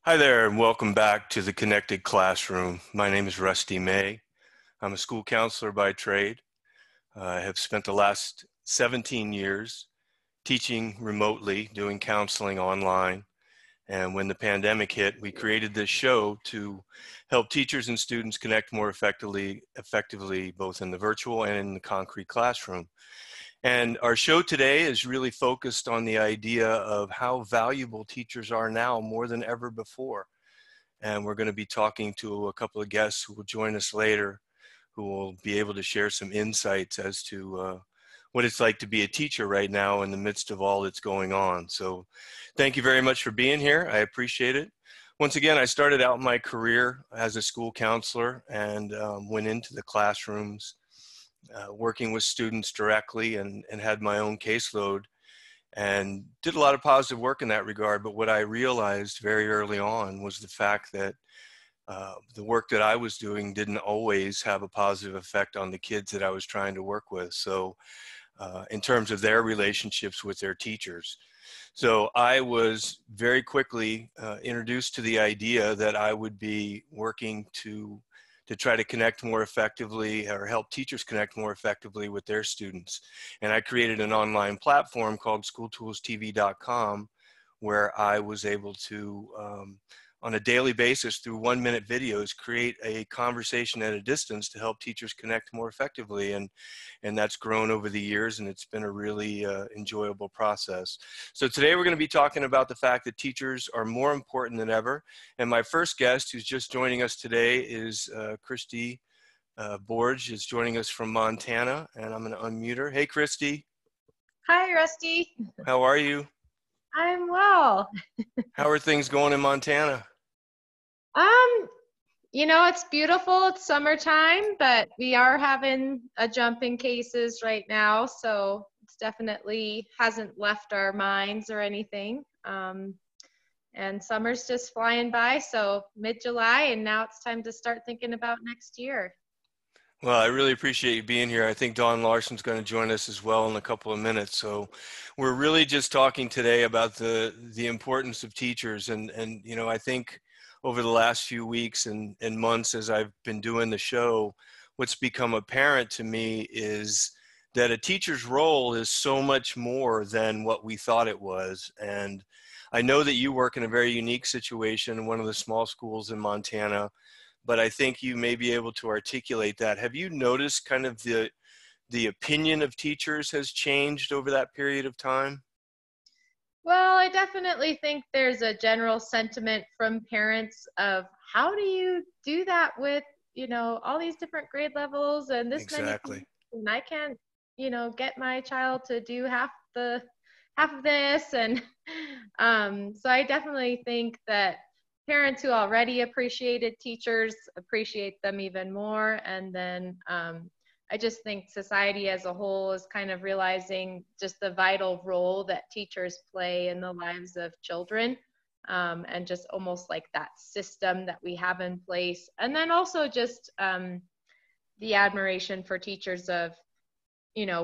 Hi there, and welcome back to the Connected Classroom. My name is Rusty May. I'm a school counselor by trade. I have spent the last 17 years teaching remotely, doing counseling online. And when the pandemic hit, we created this show to help teachers and students connect more effectively both in the virtual and in the concrete classroom. And our show today is really focused on the idea of how valuable teachers are now more than ever before. And we're going to be talking to a couple of guests who will join us later, who will be able to share some insights as to what it's like to be a teacher right now in the midst of all that's going on. So thank you very much for being here. I appreciate it. Once again, I started out my career as a school counselor and went into the classrooms working with students directly and had my own caseload and did a lot of positive work in that regard. But what I realized very early on was the fact that the work that I was doing didn't always have a positive effect on the kids that I was trying to work with. So in terms of their relationships with their teachers. So I was very quickly introduced to the idea that I would be working to try to connect more effectively or help teachers connect more effectively with their students. And I created an online platform called schooltoolstv.com where I was able to, on a daily basis through 1-minute videos, create a conversation at a distance to help teachers connect more effectively. And that's grown over the years, and it's been a really enjoyable process. So today we're going to be talking about the fact that teachers are more important than ever. And my first guest who's just joining us today is Kristi. Borge is joining us from Montana, and I'm going to unmute her. Hey, Kristi. Hi, Rusty. How are you? I'm well. How are things going in Montana? It's beautiful. It's summertime, but we are having a jump in cases right now, so it's definitely hasn't left our minds or anything. And summer's just flying by, so mid-July, and now it's time to start thinking about next year. Well, I really appreciate you being here. I think Larson's going to join us as well in a couple of minutes. So we're really just talking today about the importance of teachers. And I think over the last few weeks and months as I've been doing the show, what's become apparent to me is that a teacher's role is so much more than what we thought it was. And I know that you work in a very unique situation in one of the small schools in Montana, but I think you may be able to articulate that. Have you noticed kind of the opinion of teachers has changed over that period of time? Well, I definitely think there's a general sentiment from parents of how do you do that with, all these different grade levels and this Exactly. many, and I can't, get my child to do half of this. And so I definitely think that parents who already appreciated teachers appreciate them even more. And then I just think society as a whole is kind of realizing just the vital role that teachers play in the lives of children, and just almost like that system that we have in place. And then also just the admiration for teachers of,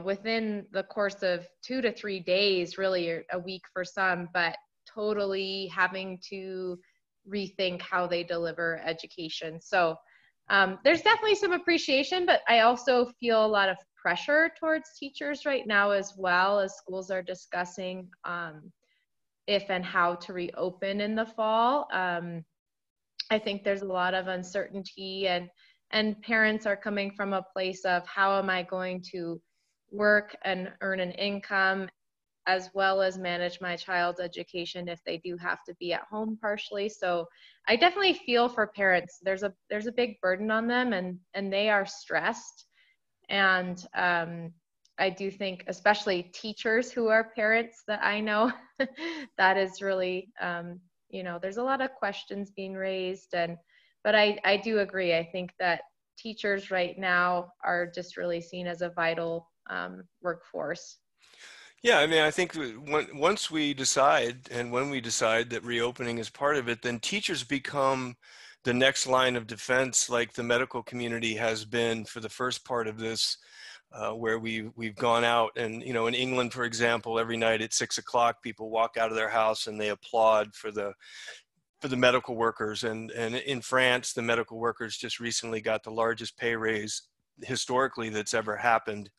within the course of 2 to 3 days, really a week for some, but totally having to rethink how they deliver education. So there's definitely some appreciation, but I also feel a lot of pressure towards teachers right now as well, as schools are discussing if and how to reopen in the fall. I think there's a lot of uncertainty, and parents are coming from a place of how am I going to work and earn an income as well as manage my child's education if they do have to be at home partially. So I definitely feel for parents. There's a big burden on them, and they are stressed. And I do think, especially teachers who are parents that I know, that is really, there's a lot of questions being raised. But I do agree. I think that teachers right now are just really seen as a vital workforce. Yeah, I mean, I think once we decide and when we decide that reopening is part of it, then teachers become the next line of defense, like the medical community has been for the first part of this, where we've gone out and, in England, for example, every night at 6 o'clock, people walk out of their house and they applaud for the for the medical workers. And in France, the medical workers just recently got the largest pay raise historically that's ever happened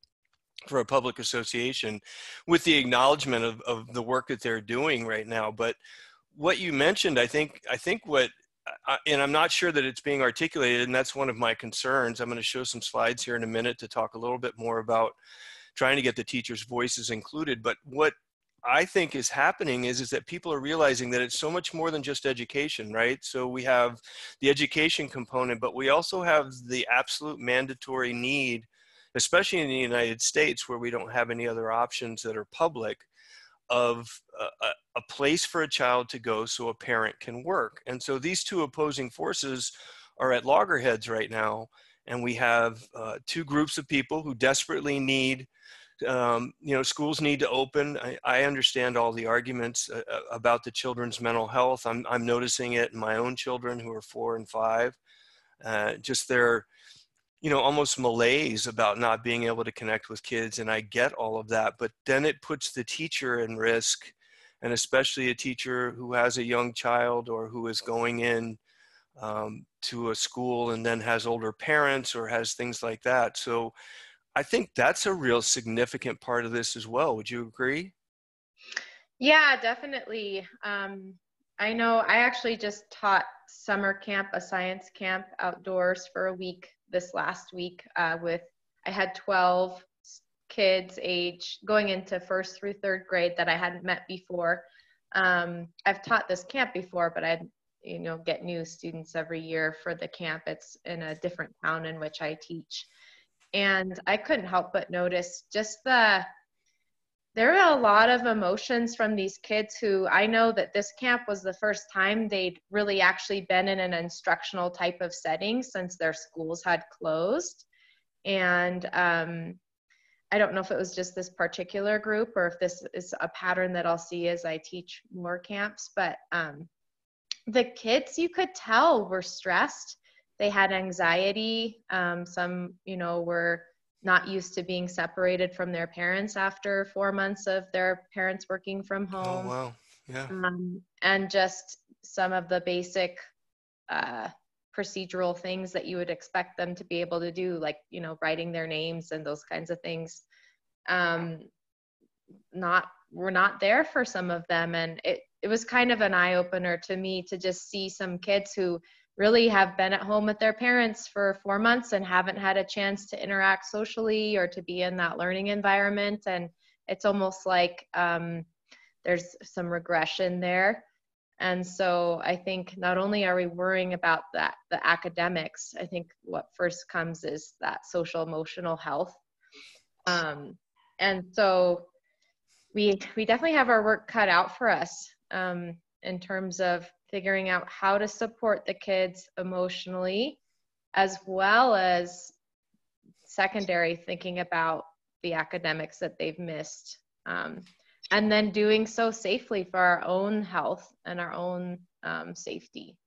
for a public association, with the acknowledgement of the work that they're doing right now. But what you mentioned, I think what, and I'm not sure that it's being articulated, and that's one of my concerns. I'm going to show some slides here in a minute to talk a little bit more about trying to get the teachers' voices included. But what I think is happening is that people are realizing that it's so much more than just education, right? So we have the education component, but we also have the absolute mandatory need, especially in the United States where we don't have any other options that are public, of a place for a child to go so a parent can work. And so these two opposing forces are at loggerheads right now. And we have two groups of people who desperately need, schools need to open. I understand all the arguments about the children's mental health. I'm noticing it in my own children who are 4 and 5. Just their, almost malaise about not being able to connect with kids. And I get all of that, but then it puts the teacher in risk, and especially a teacher who has a young child or who is going in to a school and then has older parents or has things like that. So I think that's a real significant part of this as well. Would you agree? Yeah, definitely. I know I actually just taught summer camp, a science camp outdoors for a week this last week I had 12 kids age going into 1st through 3rd grade that I hadn't met before. I've taught this camp before, but I get new students every year for the camp. It's in a different town in which I teach. And I couldn't help but notice just there are a lot of emotions from these kids who, I know that this camp was the first time they'd really actually been in an instructional type of setting since their schools had closed. And I don't know if it was just this particular group or if this is a pattern that I'll see as I teach more camps, but the kids, you could tell, were stressed. They had anxiety. Some, were not used to being separated from their parents after 4 months of their parents working from home. Oh, wow. Yeah. And just some of the basic procedural things that you would expect them to be able to do, like, writing their names and those kinds of things, were not there for some of them. And it was kind of an eye-opener to me to just see some kids who really have been at home with their parents for 4 months and haven't had a chance to interact socially or to be in that learning environment. And it's almost like there's some regression there. And so I think not only are we worrying about the academics, I think what first comes is that social emotional health. And so we definitely have our work cut out for us in terms of figuring out how to support the kids emotionally, as well as secondary thinking about the academics that they've missed, and then doing so safely for our own health and our own safety.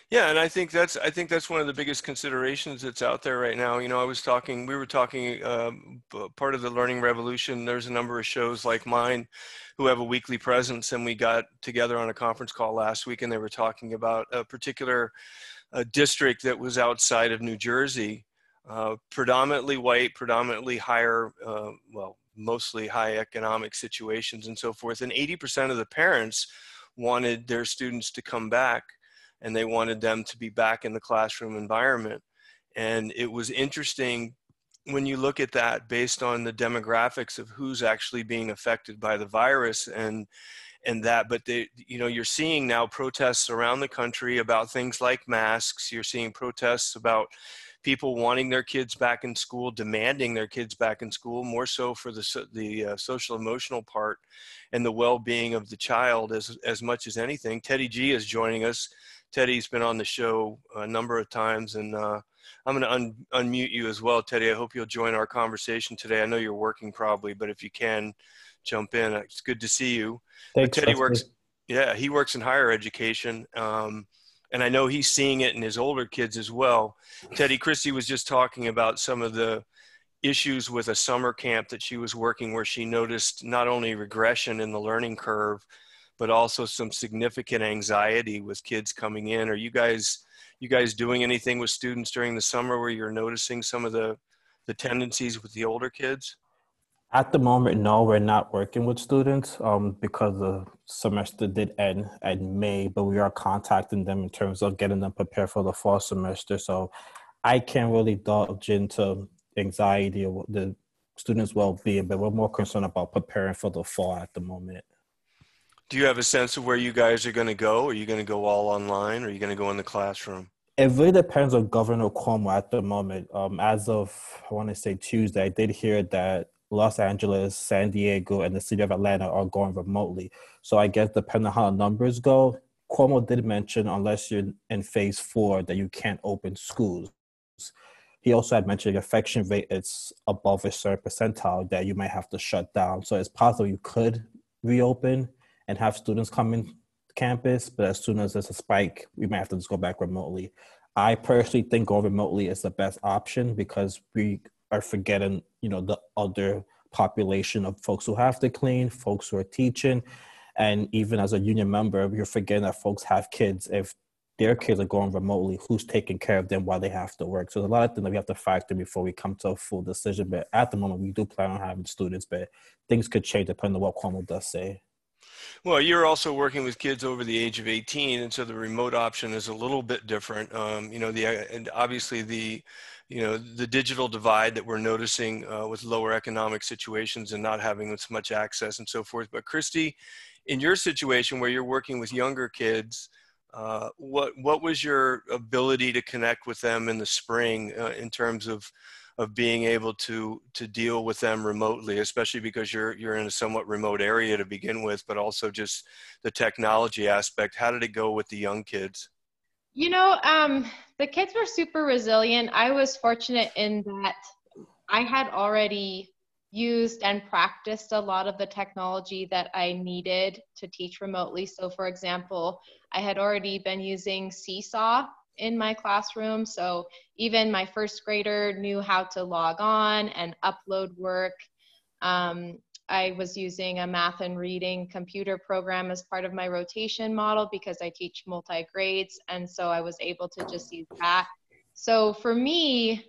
Yeah, and I think that's one of the biggest considerations that's out there right now. We were talking part of the Learning Revolution. There's a number of shows like mine who have a weekly presence, and we got together on a conference call last week, and they were talking about a particular district that was outside of New Jersey, predominantly white, predominantly higher, mostly high economic situations and so forth. And 80% of the parents wanted their students to come back, and they wanted them to be back in the classroom environment. And it was interesting when you look at that based on the demographics of who's actually being affected by the virus and that, but you're seeing now protests around the country about things like masks. You're seeing protests about people wanting their kids back in school, demanding their kids back in school, more so for the social emotional part and the well-being of the child as much as anything. Teddy G is joining us. Teddy's been on the show a number of times, and I'm going to unmute you as well, Teddy. I hope you'll join our conversation today. I know you're working probably, but if you can, jump in. It's good to see you. Thanks, Teddy Rusty. he works in higher education, and I know he's seeing it in his older kids as well. Teddy, Kristi was just talking about some of the issues with a summer camp that she was working where she noticed not only regression in the learning curve, but also some significant anxiety with kids coming in. Are you guys doing anything with students during the summer where you're noticing some of the tendencies with the older kids? At the moment, no, we're not working with students because the semester did end in May, but we are contacting them in terms of getting them prepared for the fall semester. So I can't really divulge into anxiety or the students' well-being, but we're more concerned about preparing for the fall at the moment. Do you have a sense of where you guys are going to go? Are you going to go all online, or are you going to go in the classroom? It really depends on Governor Cuomo at the moment. As of, I want to say Tuesday, I did hear that Los Angeles, San Diego, and the city of Atlanta are going remotely. So I guess depending on how the numbers go, Cuomo did mention unless you're in phase 4 that you can't open schools. He also had mentioned the infection rate is above a certain percentile that you might have to shut down. So it's possible you could reopen and have students come in campus, but as soon as there's a spike, we might have to just go back remotely. I personally think going remotely is the best option because we are forgetting, the other population of folks who have to clean, folks who are teaching, and even as a union member, you're forgetting that folks have kids. If their kids are going remotely, who's taking care of them while they have to work? So there's a lot of things that we have to factor before we come to a full decision. But at the moment, we do plan on having students, but things could change depending on what Cuomo does say. Well, you're also working with kids over the age of 18, and so the remote option is a little bit different. And obviously the digital divide that we're noticing with lower economic situations and not having as much access and so forth. But Kristi, in your situation where you're working with younger kids, what was your ability to connect with them in the spring in terms of being able to deal with them remotely, especially because you're in a somewhat remote area to begin with, but also just the technology aspect? How did it go with the young kids? The kids were super resilient. I was fortunate in that I had already used and practiced a lot of the technology that I needed to teach remotely. So for example, I had already been using Seesaw in my classroom. So even my first grader knew how to log on and upload work. I was using a math and reading computer program as part of my rotation model because I teach multi-grades. And so I was able to just use that. So for me,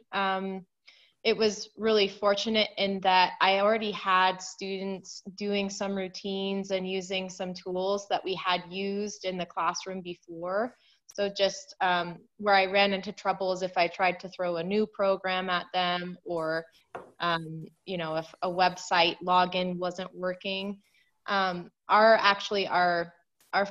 it was really fortunate in that I already had students doing some routines and using some tools that we had used in the classroom before. So just where I ran into trouble is if I tried to throw a new program at them or, if a website login wasn't working. Our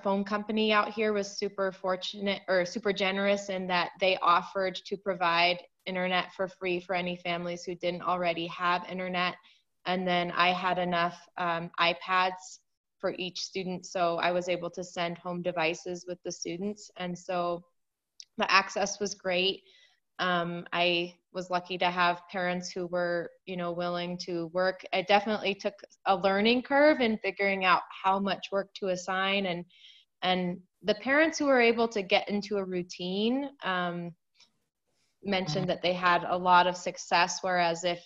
phone company out here was super fortunate or super generous in that they offered to provide internet for free for any families who didn't already have internet. And then I had enough iPads for each student, so I was able to send home devices with the students, and so the access was great. I was lucky to have parents who were, willing to work. It definitely took a learning curve in figuring out how much work to assign, and the parents who were able to get into a routine mentioned that they had a lot of success, whereas if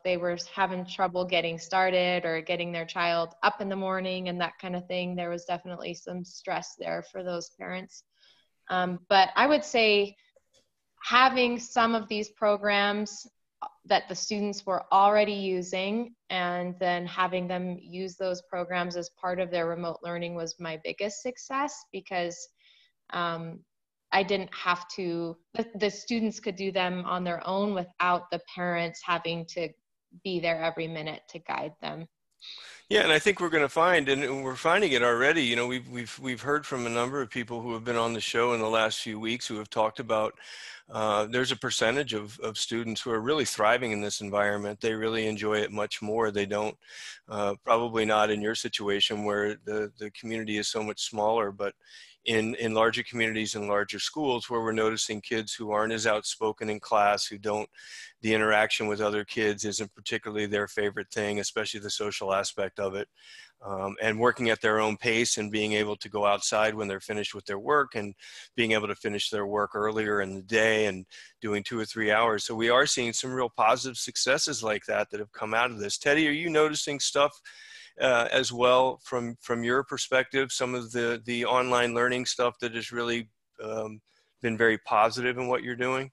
they were having trouble getting started or getting their child up in the morning and that kind of thing, there was definitely some stress there for those parents. But I would say having some of these programs that the students were already using and then having them use those programs as part of their remote learning was my biggest success, because I didn't have to, the students could do them on their own without the parents having to be there every minute to guide them. Yeah, and I think we're going to find, and we're finding it already. We've heard from a number of people who have been on the show in the last few weeks who have talked about there's a percentage of students who are really thriving in this environment. They really enjoy it much more. They don't, probably not in your situation where the community is so much smaller, but in larger communities and larger schools where we're noticing kids who aren't as outspoken in class, the interaction with other kids isn't particularly their favorite thing, especially the social aspect of it. And working at their own pace and being able to go outside when they're finished with their work and being able to finish their work earlier in the day and doing 2 or 3 hours. So we are seeing some real positive successes like that have come out of this. Teddy, are you noticing stuff as well from your perspective, some of the online learning stuff that has really been very positive in what you're doing?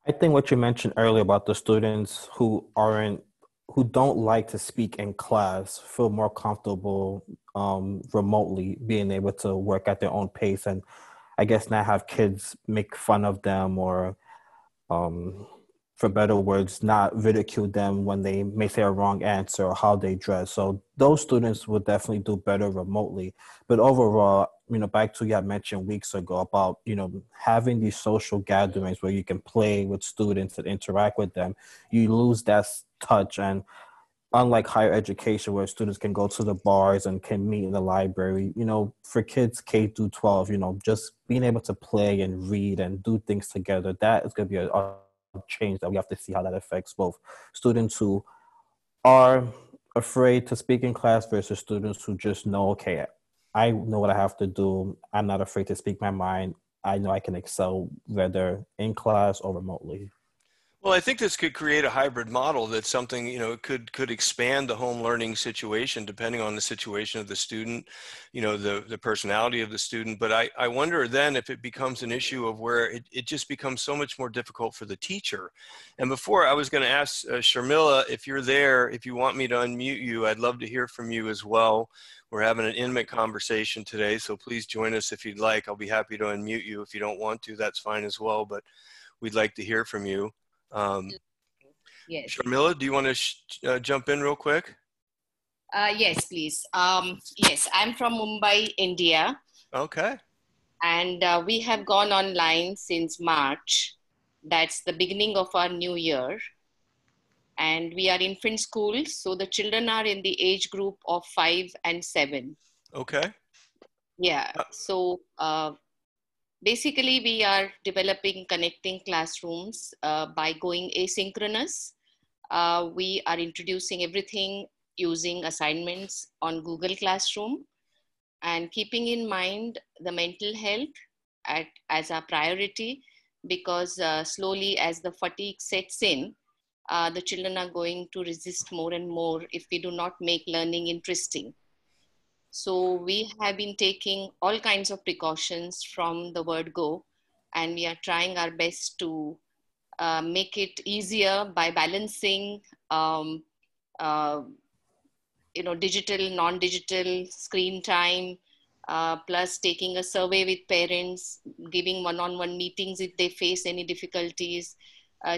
I think what you mentioned earlier about the students who don't like to speak in class feel more comfortable remotely, being able to work at their own pace, and I guess not have kids make fun of them or um, for better words, not ridicule them when they may say a wrong answer or how they dress. So those students will definitely do better remotely. But overall, back to what you had mentioned weeks ago about, having these social gatherings where you can play with students and interact with them, you lose that touch. And unlike higher education where students can go to the bars and can meet in the library, for kids K through 12, just being able to play and read and do things together, that is going to be a change that we have to see how that affects both students who are afraid to speak in class versus students who just know, okay, I know what I have to do. I'm not afraid to speak my mind. I know I can excel whether in class or remotely. Well, I think this could create a hybrid model that's something, could expand the home learning situation depending on the situation of the student, the personality of the student. But I wonder then if it becomes an issue of where it just becomes so much more difficult for the teacher. And before I was going to ask Sharmila, if you're there, if you want me to unmute you, I'd love to hear from you as well. We're having an intimate conversation today, so please join us if you'd like. I'll be happy to unmute you. If you don't want to, that's fine as well, but we'd like to hear from you. Yes. Sharmila, do you want to jump in real quick? Yes, please. Yes, I'm from Mumbai, India. Okay. And we have gone online since March. That's the beginning of our new year. And we are infant school. So the children are in the age group of 5 and 7. Okay. Yeah. So basically, we are developing connecting classrooms by going asynchronous. We are introducing everything using assignments on Google Classroom and keeping in mind the mental health as our priority, because slowly as the fatigue sets in, the children are going to resist more and more if we do not make learning interesting. So we have been taking all kinds of precautions from the word go, and we are trying our best to make it easier by balancing, digital, non-digital screen time, plus taking a survey with parents, giving one-on-one meetings if they face any difficulties.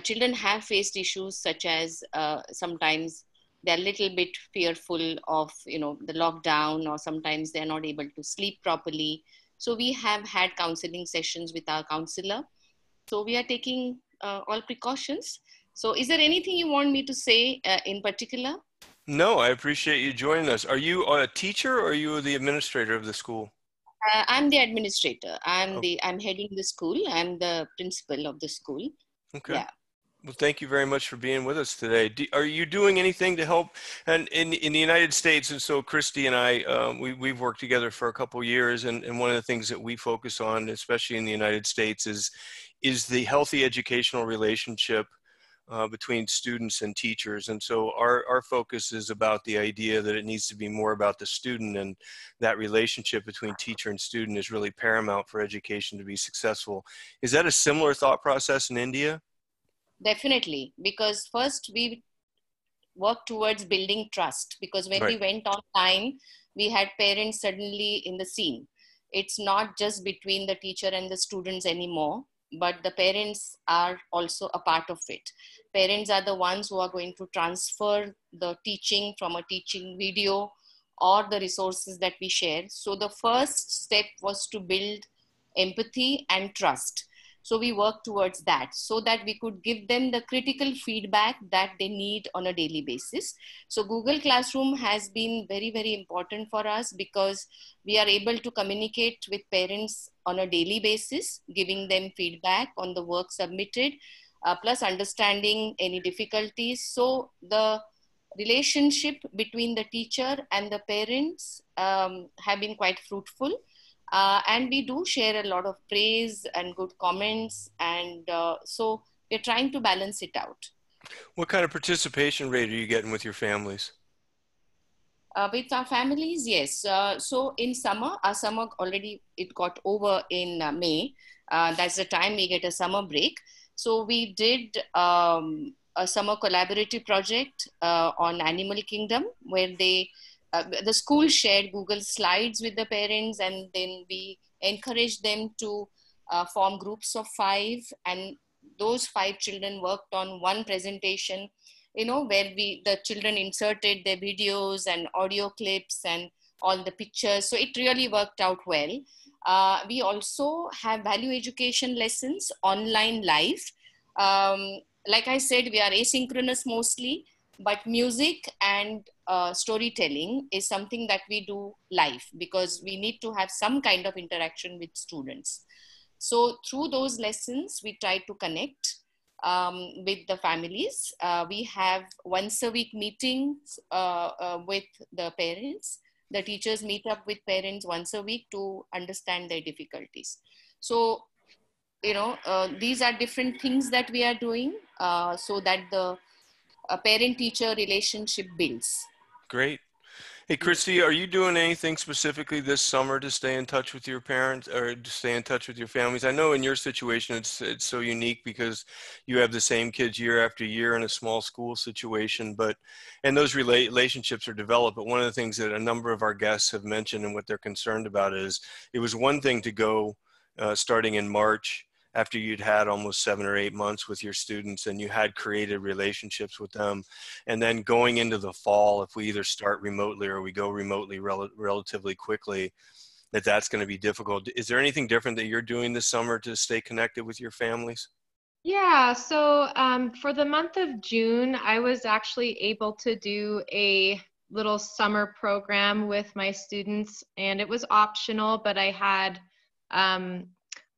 Children have faced issues such as sometimes they're a little bit fearful of, the lockdown, or sometimes they're not able to sleep properly. So we have had counseling sessions with our counselor. So we are taking all precautions. So is there anything you want me to say in particular? No, I appreciate you joining us. Are you a teacher or are you the administrator of the school? I'm the administrator. I'm heading the school. I'm the principal of the school. Okay. Yeah. Well, thank you very much for being with us today. Are you doing anything to help? And in the United States, and so Kristi and I, we've worked together for a couple of years, and one of the things that we focus on, especially in the United States, is the healthy educational relationship between students and teachers. And so our focus is about the idea that it needs to be more about the student, and that relationship between teacher and student is really paramount for education to be successful. Is that a similar thought process in India? Definitely, because first we work towards building trust, because when we went online, we had parents suddenly in the scene. It's not just between the teacher and the students anymore, but the parents are also a part of it. Parents are the ones who are going to transfer the teaching from a teaching video or the resources that we share. So the first step was to build empathy and trust. So we work towards that so that we could give them the critical feedback that they need on a daily basis. So Google Classroom has been very, very important for us, because we are able to communicate with parents on a daily basis, giving them feedback on the work submitted, plus understanding any difficulties. So the relationship between the teacher and the parents have been quite fruitful. And we do share a lot of praise and good comments. And so we're trying to balance it out. What kind of participation rate are you getting with your families? With our families, yes. So in summer, our summer already, it got over in May. That's the time we get a summer break. So we did a summer collaborative project on Animal Kingdom, where the school shared Google Slides with the parents, and then we encouraged them to form groups of 5, and those 5 children worked on one presentation, where the children inserted their videos and audio clips and all the pictures. So it really worked out well. We also have value education lessons online live. Like I said, we are asynchronous mostly, but music and storytelling is something that we do live, because we need to have some kind of interaction with students. So through those lessons, we try to connect with the families. We have once a week meetings with the parents. The teachers meet up with parents once a week to understand their difficulties. So, these are different things that we are doing so that the parent-teacher relationship builds. Great. Hey, Kristi, are you doing anything specifically this summer to stay in touch with your parents or to stay in touch with your families? I know in your situation, it's so unique because you have the same kids year after year in a small school situation, and those relationships are developed. But one of the things that a number of our guests have mentioned and what they're concerned about is it was one thing to go starting in March after you'd had almost 7 or 8 months with your students and you had created relationships with them. And then going into the fall, if we either start remotely or we go remotely relatively quickly, that's going to be difficult. Is there anything different that you're doing this summer to stay connected with your families? Yeah, so for the month of June, I was actually able to do a little summer program with my students, and it was optional, but I had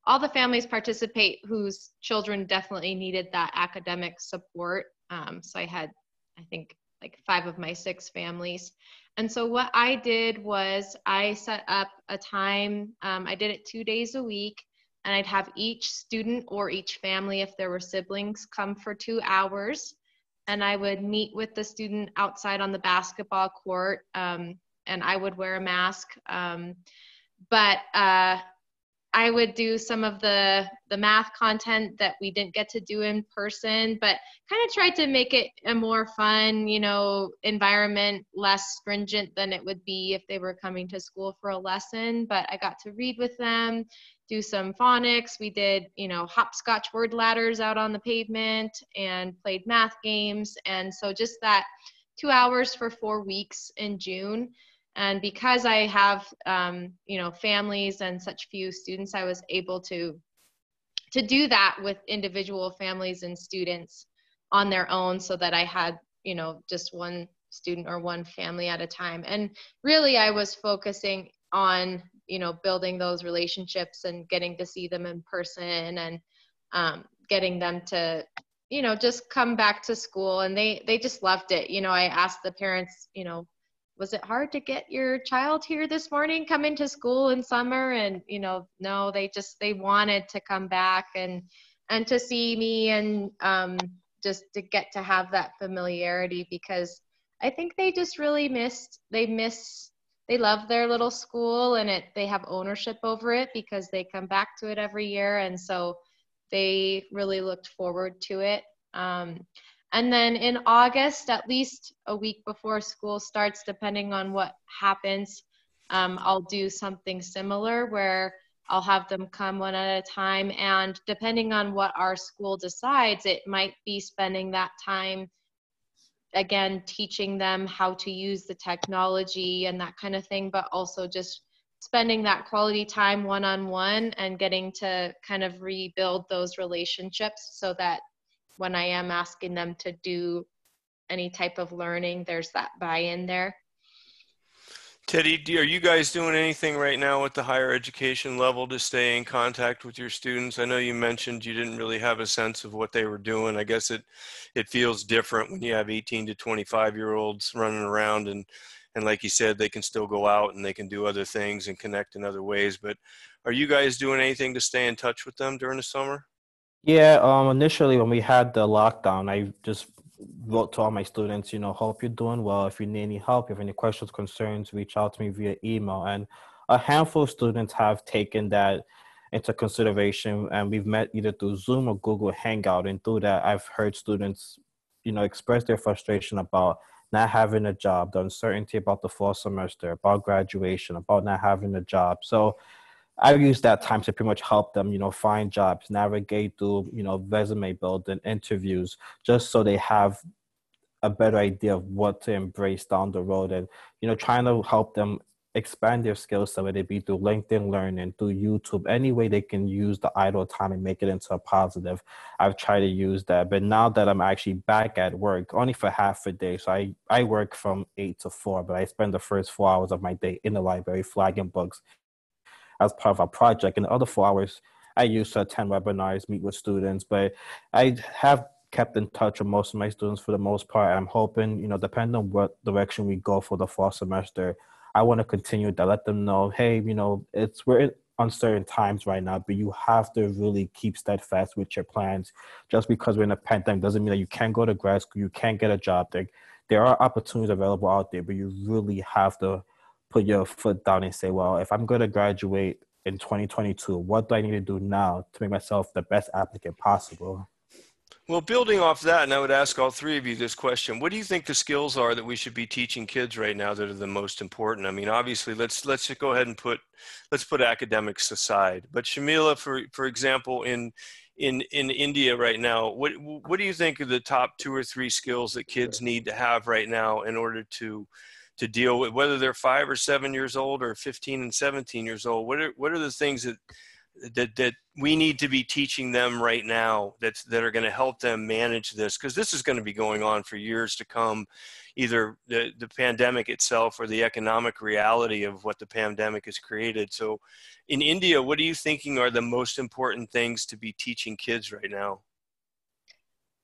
all the families participate whose children definitely needed that academic support. So I had, I think, like 5 of my 6 families. And so what I did was I set up a time, I did it 2 days a week, and I'd have each student or each family, if there were siblings, come for 2 hours. And I would meet with the student outside on the basketball court, and I would wear a mask. But I would do some of the math content that we didn't get to do in person, but kind of tried to make it a more fun, environment, less stringent than it would be if they were coming to school for a lesson. But I got to read with them, do some phonics. We did, hopscotch word ladders out on the pavement and played math games. And so just that 2 hours for 4 weeks in June. And because I have, families and such few students, I was able to do that with individual families and students on their own, so that I had, just one student or one family at a time. And really, I was focusing on, building those relationships and getting to see them in person, and getting them to, just come back to school. And they just loved it. I asked the parents, was it hard to get your child here this morning, come into school in summer? And, no, they wanted to come back and to see me, and just to get to have that familiarity, because I think they just really they love their little school, and they have ownership over it because they come back to it every year. And so they really looked forward to it. And then in August, at least a week before school starts, depending on what happens, I'll do something similar where I'll have them come one at a time. And depending on what our school decides, it might be spending that time, again, teaching them how to use the technology and that kind of thing, but also just spending that quality time one-on-one and getting to kind of rebuild those relationships, so that when I am asking them to do any type of learning, there's that buy-in there. Teddy, are you guys doing anything right now at the higher education level to stay in contact with your students? I know you mentioned you didn't really have a sense of what they were doing. I guess it feels different when you have 18 to 25-year-olds running around, and like you said, they can still go out and they can do other things and connect in other ways. But are you guys doing anything to stay in touch with them during the summer? Yeah, initially when we had the lockdown, I just wrote to all my students, hope you're doing well. If you need any help, if you have any questions, concerns, reach out to me via email. And a handful of students have taken that into consideration, and we've met either through Zoom or Google Hangout. And through that, I've heard students, express their frustration about not having a job, the uncertainty about the fall semester, about graduation, about not having a job. So I've used that time to pretty much help them, find jobs, navigate through, resume building, interviews, just so they have a better idea of what to embrace down the road, and, trying to help them expand their skills, so whether it be through LinkedIn Learning, through YouTube, any way they can use the idle time and make it into a positive. I've tried to use that. But now that I'm actually back at work, only for half a day, so I work from 8 to 4, but I spend the first 4 hours of my day in the library flagging books as part of our project. And the other 4 hours I use to attend webinars, meet with students. But I have kept in touch with most of my students for the most part. I'm hoping, depending on what direction we go for the fall semester, I want to continue to let them know, hey, we're in uncertain times right now, but you have to really keep steadfast with your plans. Just because we're in a pandemic doesn't mean that you can't go to grad school, you can't get a job. There are opportunities available out there, but you really have to put your foot down and say, well, if I'm going to graduate in 2022, what do I need to do now to make myself the best applicant possible? Well, building off that, and I would ask all three of you this question: what do you think the skills are that we should be teaching kids right now that are the most important? I mean, obviously, let's just go ahead and put academics aside. But Shamila, for example, in India right now, what do you think are the top 2 or 3 skills that kids need to have right now in order to deal with, whether they're 5 or 7 years old or 15 and 17 years old? What are the things that we need to be teaching them right now that are going to help them manage this? Because this is going to be going on for years to come, either the pandemic itself or the economic reality of what the pandemic has created. So in India, what are you thinking are the most important things to be teaching kids right now?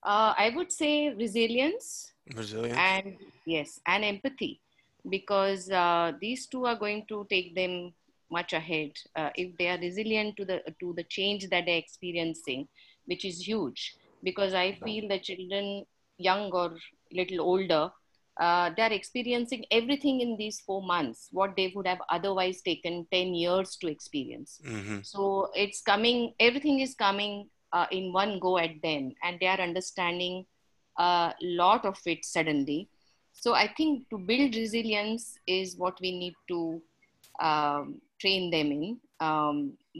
I would say resilience. Resilience. And yes, and empathy, because these two are going to take them much ahead if they are resilient to the change that they're experiencing, which is huge. Because I feel that children, young or little older, they're experiencing everything in these 4 months what they would have otherwise taken 10 years to experience. Mm-hmm. So it's coming, everything is coming in one go at them, and they are understanding a lot of it suddenly. So I think to build resilience is what we need to train them in.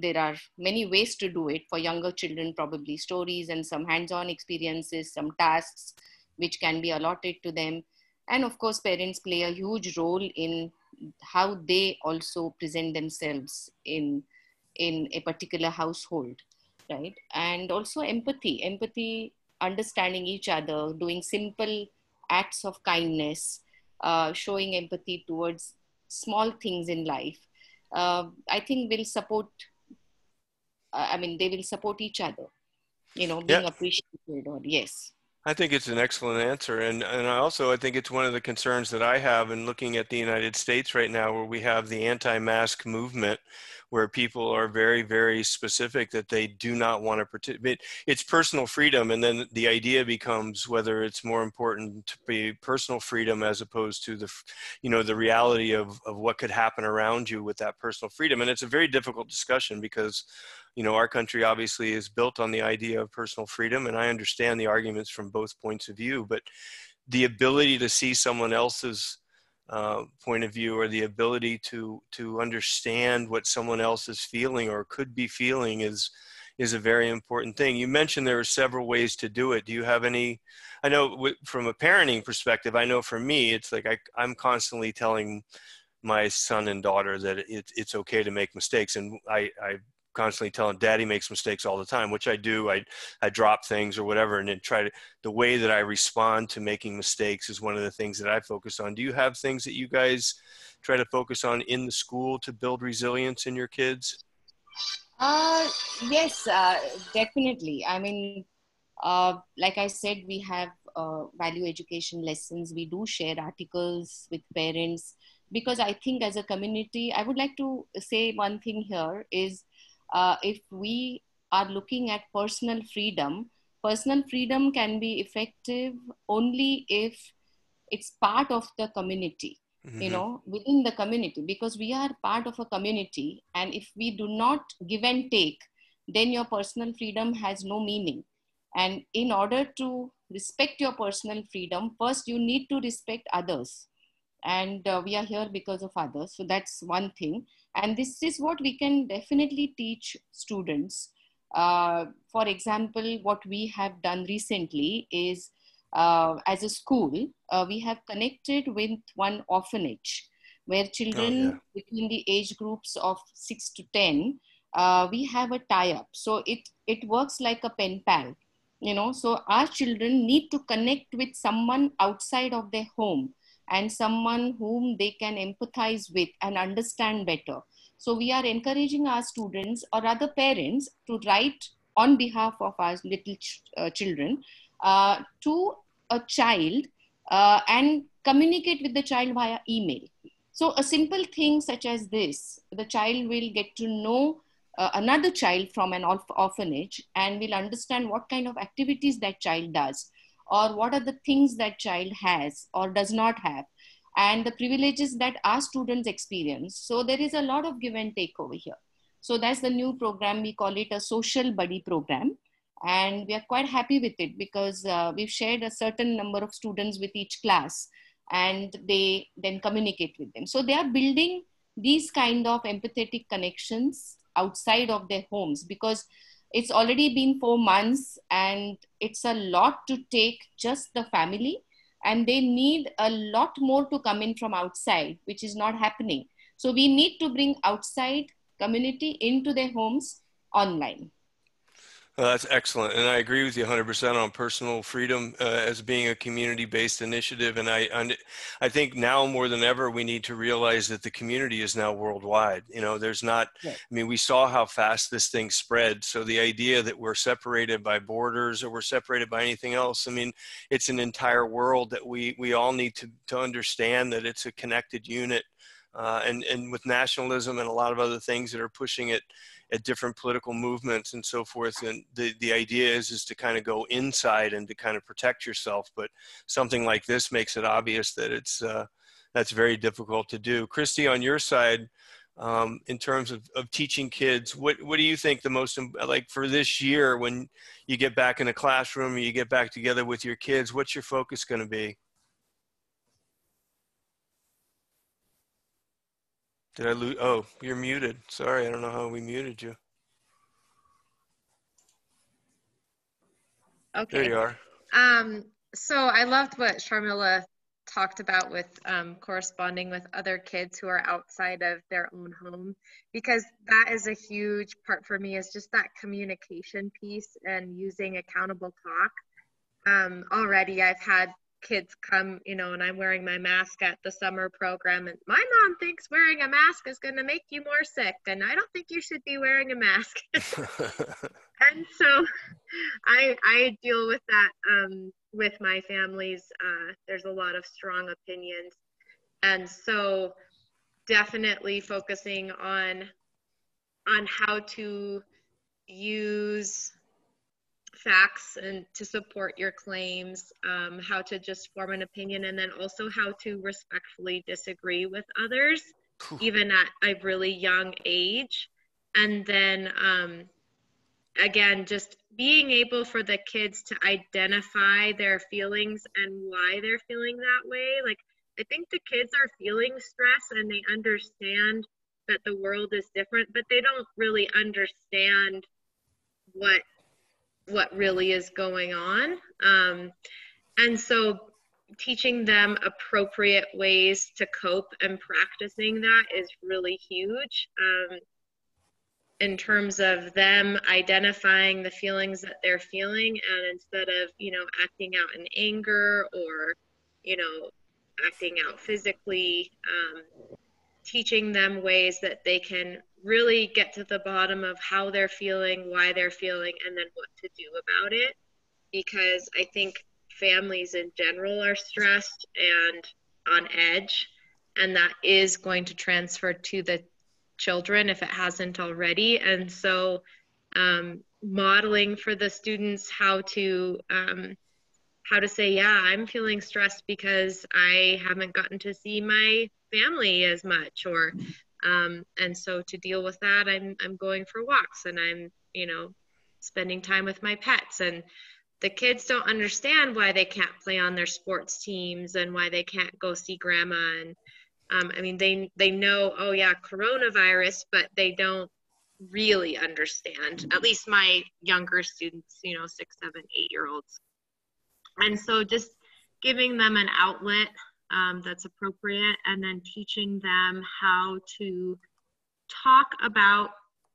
There are many ways to do it. For younger children, probably stories and some hands-on experiences, some tasks which can be allotted to them. And of course, parents play a huge role in how they also present themselves in a particular household, right? And also empathy, understanding each other, doing simple acts of kindness, showing empathy towards small things in life. I think will support, they will support each other, being appreciated. Or yes. I think it's an excellent answer. And I think it's one of the concerns that I have in looking at the United States right now, where we have the anti-mask movement, where people are very, very specific that they do not want to participate. It's personal freedom. And then the idea becomes whether it's more important to be personal freedom as opposed to the reality of what could happen around you with that personal freedom. And it's a very difficult discussion because our country obviously is built on the idea of personal freedom, and I understand the arguments from both points of view, but the ability to see someone else's point of view, or the ability to understand what someone else is feeling or could be feeling is a very important thing. You mentioned there are several ways to do it. Do you have any? I know from a parenting perspective, I know for me, it's like I'm constantly telling my son and daughter that it's okay to make mistakes, and I constantly telling Daddy makes mistakes all the time, which I do. I drop things or whatever, and then the way that I respond to making mistakes is one of the things that I focus on. Do you have things that you guys try to focus on in the school to build resilience in your kids? Yes, definitely. Like I said, we have value education lessons. We do share articles with parents, because I think as a community, I would like to say one thing here is, if we are looking at personal freedom, personal freedom can be effective only if it's part of the community, you know, within the community, because we are part of a community. And if we do not give and take, then your personal freedom has no meaning. And in order to respect your personal freedom, first you need to respect others. And we are here because of others. So that's one thing. And this is what we can definitely teach students. For example, what we have done recently is, as a school, we have connected with one orphanage where children between the age groups of 6 to 10, we have a tie-up. So it works like a pen pal, you know. So our children need to connect with someone outside of their home and someone whom they can empathize with and understand better. So we are encouraging our students or other parents to write on behalf of our little children to a child and communicate with the child via email. So a simple thing such as this, the child will get to know another child from an orphanage and will understand what kind of activities that child does, or what are the things that child has or does not have, and the privileges that our students experience. So there is a lot of give and take over here. So that's the new program. We call it a social buddy program. And we are quite happy with it because we've shared a certain number of students with each class and they then communicate with them. So they are building these kind of empathetic connections outside of their homes, because it's already been 4 months and it's a lot to take just the family, and they need a lot more to come in from outside, which is not happening. So we need to bring outside community into their homes online. Well, that's excellent. And I agree with you 100% on personal freedom as being a community-based initiative. And I think now more than ever, we need to realize that the community is now worldwide. You know, there's not, I mean, we saw how fast this thing spread. So the idea that we're separated by borders or we're separated by anything else, I mean, it's an entire world that we all need to understand that it's a connected unit. And with nationalism and a lot of other things that are pushing it at different political movements and so forth. And the idea is to kind of go inside and to kind of protect yourself. But something like this makes it obvious that that's very difficult to do. Kristi, on your side, in terms of teaching kids, what do you think the most, like for this year, when you get back in a classroom or you get back together with your kids, what's your focus going to be? Did I lose? Oh, you're muted. Sorry, I don't know how we muted you. Okay. There you are. So I loved what Sharmila talked about with corresponding with other kids who are outside of their own home, because that is a huge part for me, is just that communication piece and using accountable talk. Already I've had kids come, you know, and I'm wearing my mask at the summer program, and my mom thinks wearing a mask is going to make you more sick, and I don't think you should be wearing a mask. And so I deal with that with my families. There's a lot of strong opinions, and so definitely focusing on how to use facts and to support your claims, how to just form an opinion, and then also how to respectfully disagree with others, even at a really young age. And then again, just being able for the kids to identify their feelings and why they're feeling that way. Like, I think the kids are feeling stress and they understand that the world is different, but they don't really understand what really is going on. And so teaching them appropriate ways to cope and practicing that is really huge, in terms of them identifying the feelings that they're feeling, and instead of, you know, acting out in anger or, you know, acting out physically, teaching them ways that they can really get to the bottom of how they're feeling, why they're feeling, and then what to do about it. Because I think families in general are stressed and on edge, and that is going to transfer to the children if it hasn't already. And so modeling for the students how to say, yeah, I'm feeling stressed because I haven't gotten to see my family as much, or and so to deal with that, I'm going for walks, and I'm, spending time with my pets. And the kids don't understand why they can't play on their sports teams and why they can't go see grandma. And I mean, they know, oh yeah, coronavirus, but they don't really understand, at least my younger students, 6, 7, 8-year-olds. And so just giving them an outlet that's appropriate, and then teaching them how to talk about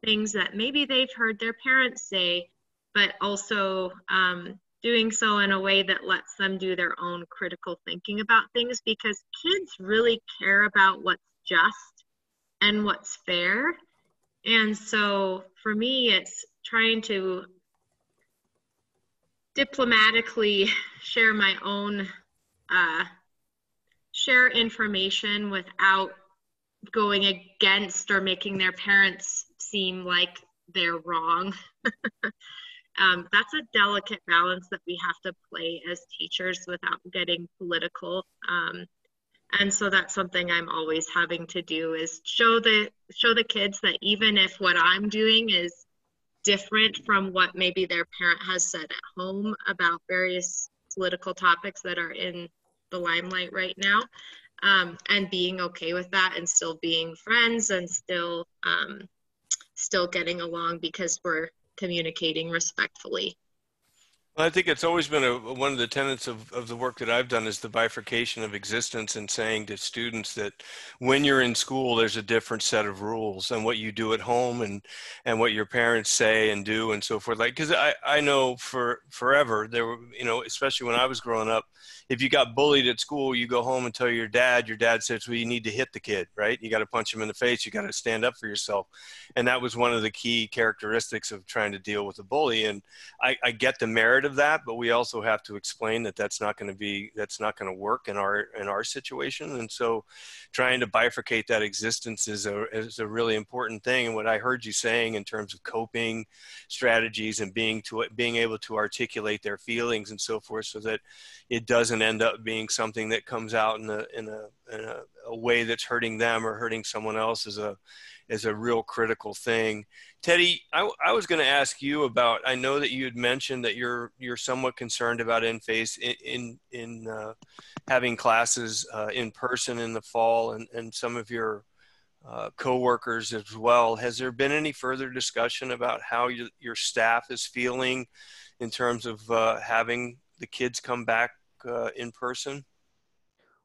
things that maybe they've heard their parents say, but also doing so in a way that lets them do their own critical thinking about things, because kids really care about what's just and what's fair. And so for me, it's trying to diplomatically share my own, share information without going against or making their parents seem like they're wrong. That's a delicate balance that we have to play as teachers without getting political. And so that's something I'm always having to do, is show the kids that even if what I'm doing is different from what maybe their parent has said at home about various political topics that are in the limelight right now, and being okay with that, and still being friends, and still getting along because we're communicating respectfully. Well, I think it's always been one of the tenets of the work that I've done, is the bifurcation of existence, and saying to students that when you're in school, there's a different set of rules, and what you do at home and what your parents say and do and so forth. Like, because I know for forever there were, especially when I was growing up, if you got bullied at school, you go home and tell your dad says, well, you need to hit the kid, right? You got to punch him in the face. You got to stand up for yourself. And that was one of the key characteristics of trying to deal with a bully. And I get the merit of that, but we also have to explain that that's not going to work in our situation. And so trying to bifurcate that existence is a really important thing. And what I heard you saying in terms of coping strategies and being able to articulate their feelings and so forth, so that it doesn't end up being something that comes out in a way that's hurting them or hurting someone else, is a real critical thing. Teddy, I was going to ask you about, I know that you had mentioned that you're somewhat concerned about in-face in having classes in person in the fall, and some of your co-workers as well. Has there been any further discussion about how your staff is feeling in terms of having the kids come back in person?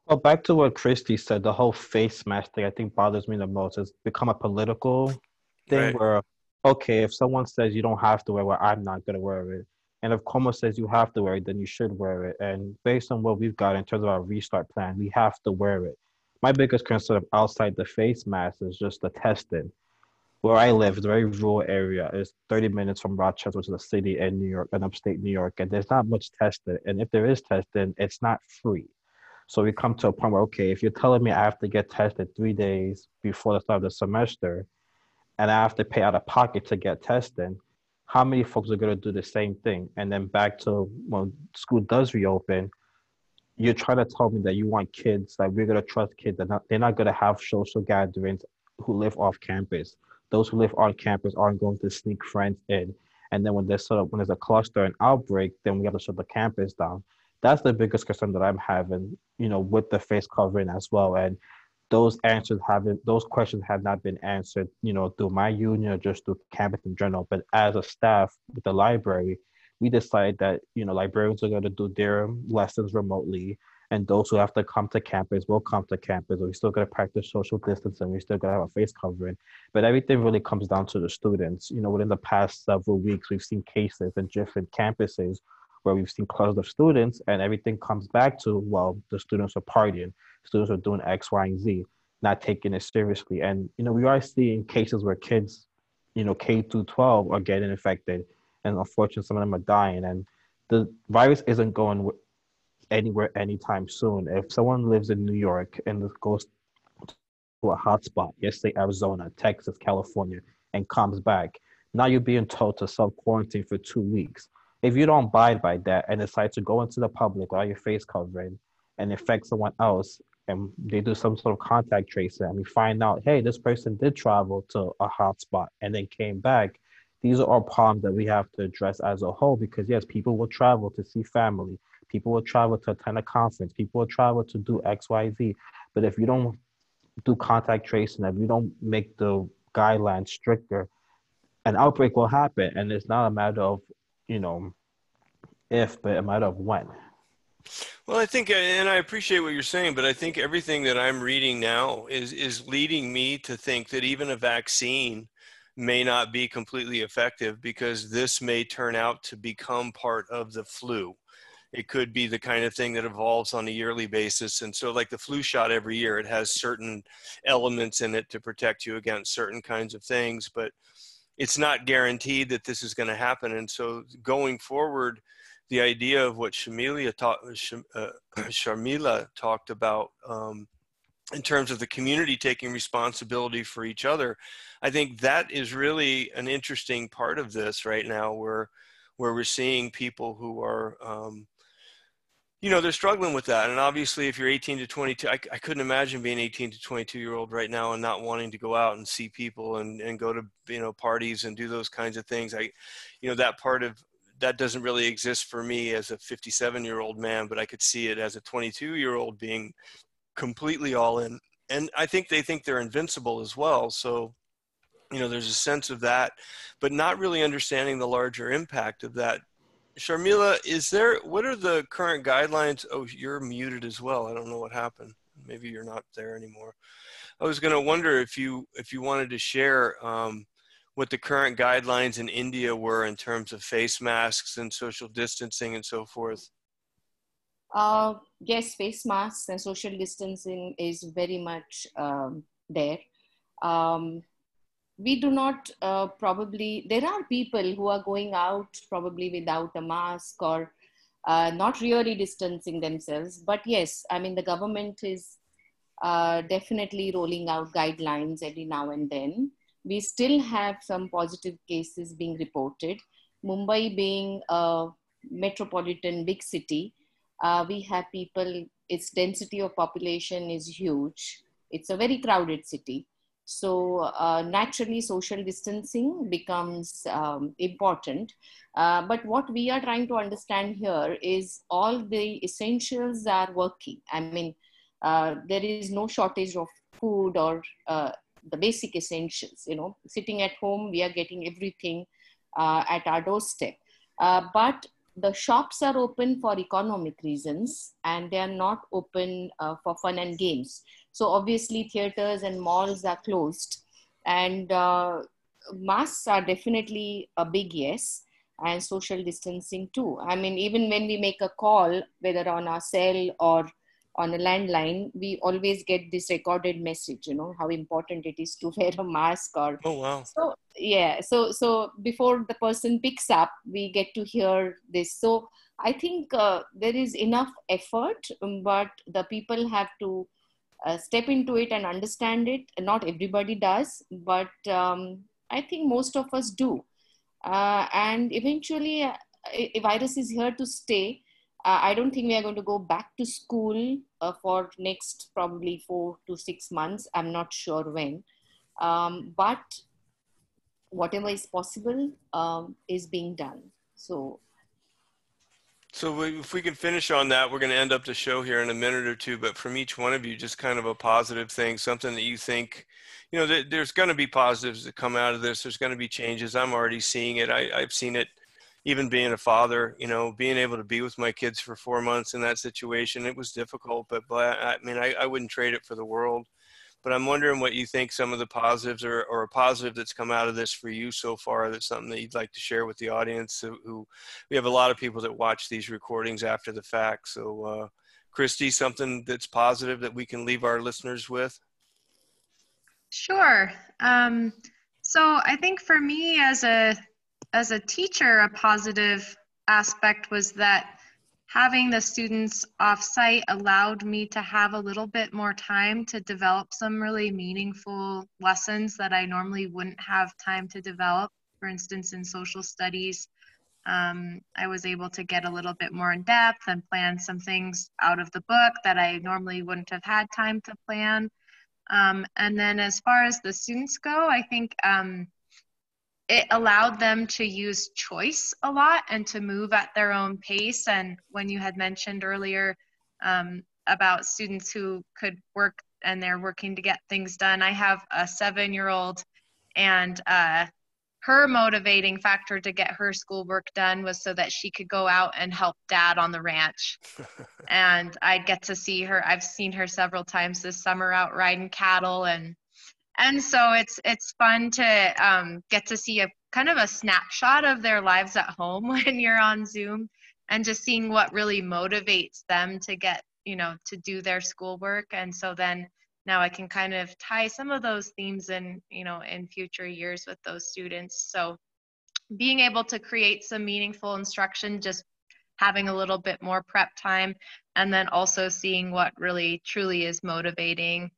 Well, back to what Kristi said, the whole face mask thing I think bothers me the most. It's become a political thing, Right. where, okay, if someone says you don't have to wear it, well, I'm not going to wear it. And if Como says you have to wear it, then you should wear it. And based on what we've got in terms of our restart plan, we have to wear it. My biggest concern outside the face mask is just the testing. Where I live is a very rural area. It's 30 minutes from Rochester, which is a city in New York, in upstate New York, and there's not much testing. And if there is testing, it's not free. So we come to a point where, okay, if you're telling me I have to get tested 3 days before the start of the semester, and I have to pay out of pocket to get tested, how many folks are going to do the same thing? And then back to when school does reopen, you're trying to tell me that you want kids, that we're going to trust kids, that they're not going to have social gatherings who live off campus. Those who live on campus aren't going to sneak friends in. And then when there's a cluster and outbreak, then we have to shut the campus down. That's the biggest concern that I'm having, with the face covering as well. And those questions have not been answered, through my union or just through campus in general. But as a staff with the library, we decided that, librarians are going to do their lessons remotely, and those who have to come to campus will come to campus. We're still going to practice social distancing. We're still going to have a face covering. But everything really comes down to the students. Within the past several weeks, we've seen cases in different campuses where we've seen clusters of students, and everything comes back to, well, the students are partying, students are doing X, Y, and Z, not taking it seriously. And, we are seeing cases where kids, K through 12 are getting infected, and unfortunately, some of them are dying. And the virus isn't going anywhere anytime soon. If someone lives in New York and goes to a hotspot, let's say Arizona, Texas, California, and comes back, Now you're being told to self-quarantine for 2 weeks. If you don't abide by that and decide to go into the public without your face covering and infect someone else, and they do some sort of contact tracing, and we find out, hey, this person did travel to a hotspot and then came back, these are all problems that we have to address as a whole, because yes, people will travel to see family, people will travel to attend a conference, people will travel to do XYZ. But if you don't do contact tracing, if you don't make the guidelines stricter, an outbreak will happen. And it's not a matter of, you know, if, but a matter of when. Well, I think, and I appreciate what you're saying, but I think everything that I'm reading now is leading me to think that even a vaccine may not be completely effective, because this may turn out to become part of the flu. It could be the kind of thing that evolves on a yearly basis. And so like the flu shot every year, it has certain elements in it to protect you against certain kinds of things, but it's not guaranteed that this is going to happen. And so going forward, the idea of what Sharmila talked about in terms of the community taking responsibility for each other, I think that is really an interesting part of this right now, where we're seeing people who are, you know, they're struggling with that. And obviously, if you're 18 to 22, I couldn't imagine being 18 to 22-year-old right now and not wanting to go out and see people and go to, you know, parties and do those kinds of things. You know, that part of that doesn't really exist for me as a 57-year-old man, but I could see it as a 22-year-old being completely all in. And I think they think they're invincible as well. So, you know, there's a sense of that, but not really understanding the larger impact of that. Sharmila, what are the current guidelines? Oh, you're muted as well. I don't know what happened. Maybe you're not there anymore. I was going to wonder if you wanted to share what the current guidelines in India were in terms of face masks and social distancing and so forth. Yes, face masks and social distancing is very much there. We do not probably, there are people who are going out probably without a mask or not really distancing themselves. But yes, I mean, the government is definitely rolling out guidelines every now and then. We still have some positive cases being reported. Mumbai being a metropolitan big city, we have people, its density of population is huge. It's a very crowded city. So naturally, social distancing becomes important. But what we are trying to understand here is all the essentials are working. I mean, there is no shortage of food or the basic essentials. You know, sitting at home, we are getting everything at our doorstep. But the shops are open for economic reasons, and they are not open for fun and games. So obviously theaters and malls are closed, and masks are definitely a big yes, and social distancing too. I mean, even when we make a call, whether on our cell or on a landline, we always get this recorded message, you know, how important it is to wear a mask. Or oh wow. So yeah, so before the person picks up, we get to hear this. So I think there is enough effort, but the people have to step into it and understand it. Not everybody does, but I think most of us do. And eventually, a virus is here to stay. I don't think we are going to go back to school for next probably 4 to 6 months. I'm not sure when. But whatever is possible is being done. So if we can finish on that, we're going to end up the show here in a minute or two, but from each one of you, just kind of a positive thing, something that you think, you know, there's going to be positives that come out of this. There's going to be changes. I'm already seeing it. I've seen it even being a father, you know, being able to be with my kids for 4 months in that situation. It was difficult, but I mean, I wouldn't trade it for the world. But I'm wondering what you think some of the positives or a positive that's come out of this for you so far. That's something that you'd like to share with the audience. Who we have a lot of people that watch these recordings after the fact. So, Kristi, something that's positive that we can leave our listeners with? Sure. So I think for me as a teacher, a positive aspect was that having the students off-site allowed me to have a little bit more time to develop some really meaningful lessons that I normally wouldn't have time to develop for instance, in social studies, I was able to get a little bit more in depth and plan some things out of the book that I normally wouldn't have had time to plan. And then as far as the students go, I think it allowed them to use choice a lot and to move at their own pace. And when you had mentioned earlier about students who could work and they're working to get things done, I have a 7-year-old, and her motivating factor to get her schoolwork done was so that she could go out and help dad on the ranch. And I get to see her. I've seen her several times this summer out riding cattle, and so it's fun to get to see a kind of a snapshot of their lives at home when you're on Zoom, and just seeing what really motivates them to get, to do their schoolwork. And so then now I can kind of tie some of those themes in, in future years with those students. So being able to create some meaningful instruction, just having a little bit more prep time, and then also seeing what really truly is motivating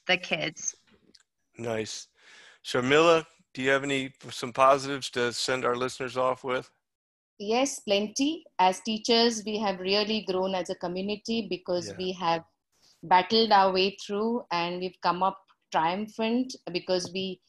the kids. Nice. Sharmila, do you have some positives to send our listeners off with? Yes, plenty. As teachers, we have really grown as a community because we have battled our way through, and we've come up triumphant because we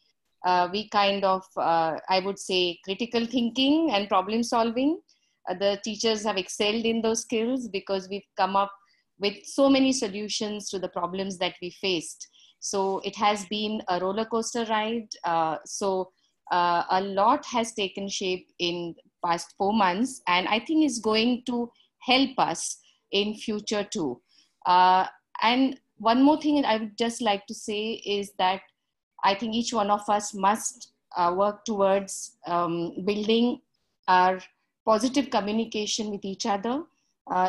kind of, I would say, critical thinking and problem solving. The teachers have excelled in those skills because we've come up with so many solutions to the problems that we faced. So it has been a roller coaster ride. A lot has taken shape in past 4 months, and I think is going to help us in future too. And one more thing I would just like to say is that I think each one of us must work towards building our positive communication with each other.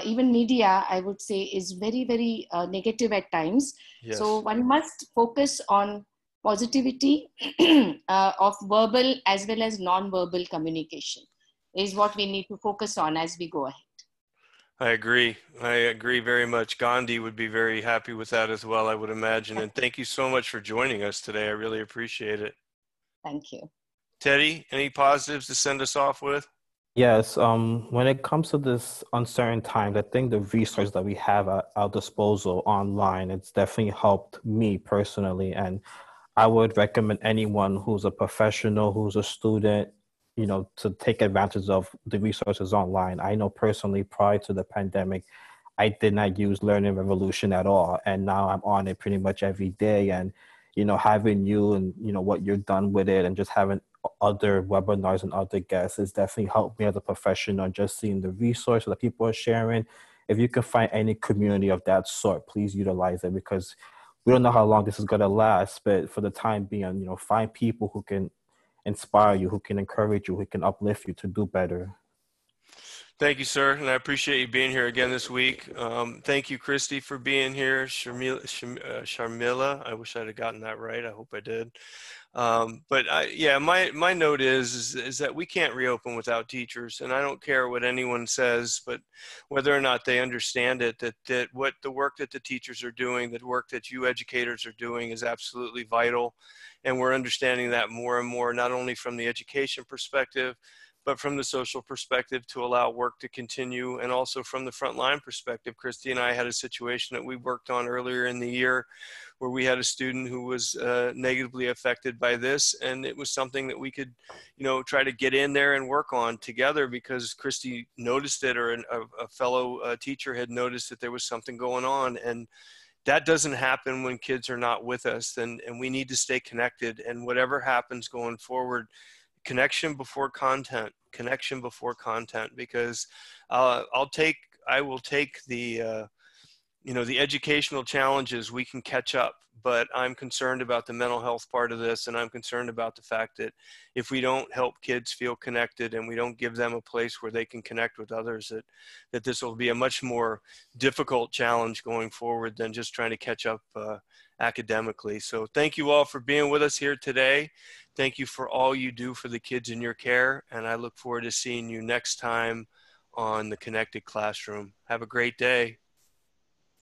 Even media, I would say, is very, very negative at times. Yes. So one must focus on positivity of verbal as well as non-verbal communication is what we need to focus on as we go ahead. I agree very much. Gandhi would be very happy with that as well, I would imagine. And thank you so much for joining us today. I really appreciate it. Thank you. Teddy, any positives to send us off with? Yes, when it comes to this uncertain times, I think the resources that we have at our disposal online, it's definitely helped me personally. And I would recommend anyone who's a professional, who's a student, to take advantage of the resources online. I know personally, prior to the pandemic, I did not use Learning Revolution at all. And now I'm on it pretty much every day. And, having you and, what you've done with it, and just having other webinars and other guests has definitely helped me as a professional, just seeing the resources that people are sharing. If you can find any community of that sort, please utilize it, because we don't know how long this is going to last, but for the time being, find people who can inspire you, who can encourage you, who can uplift you to do better. Thank you, sir. And I appreciate you being here again this week. Thank you, Kristi, for being here. Sharmila, I wish I'd have gotten that right. I hope I did. My note is that we can't reopen without teachers, and I don't care what anyone says, but whether or not they understand it, that what the work that the teachers are doing, the work that you educators are doing is absolutely vital. And we're understanding that more and more, not only from the education perspective, but from the social perspective to allow work to continue, and also from the frontline perspective. Kristi and I had a situation that we worked on earlier in the year where we had a student who was negatively affected by this, and it was something that we could, try to get in there and work on together, because Kristi noticed it, or a fellow teacher had noticed that there was something going on, and that doesn't happen when kids are not with us, and we need to stay connected. And whatever happens going forward, connection before content, because I will take the the educational challenges. We can catch up, but I'm concerned about the mental health part of this, and I'm concerned about the fact that if we don't help kids feel connected and we don't give them a place where they can connect with others, that this will be a much more difficult challenge going forward than just trying to catch up academically. So thank you all for being with us here today. Thank you for all you do for the kids in your care, and I look forward to seeing you next time on the Connected Classroom. Have a great day.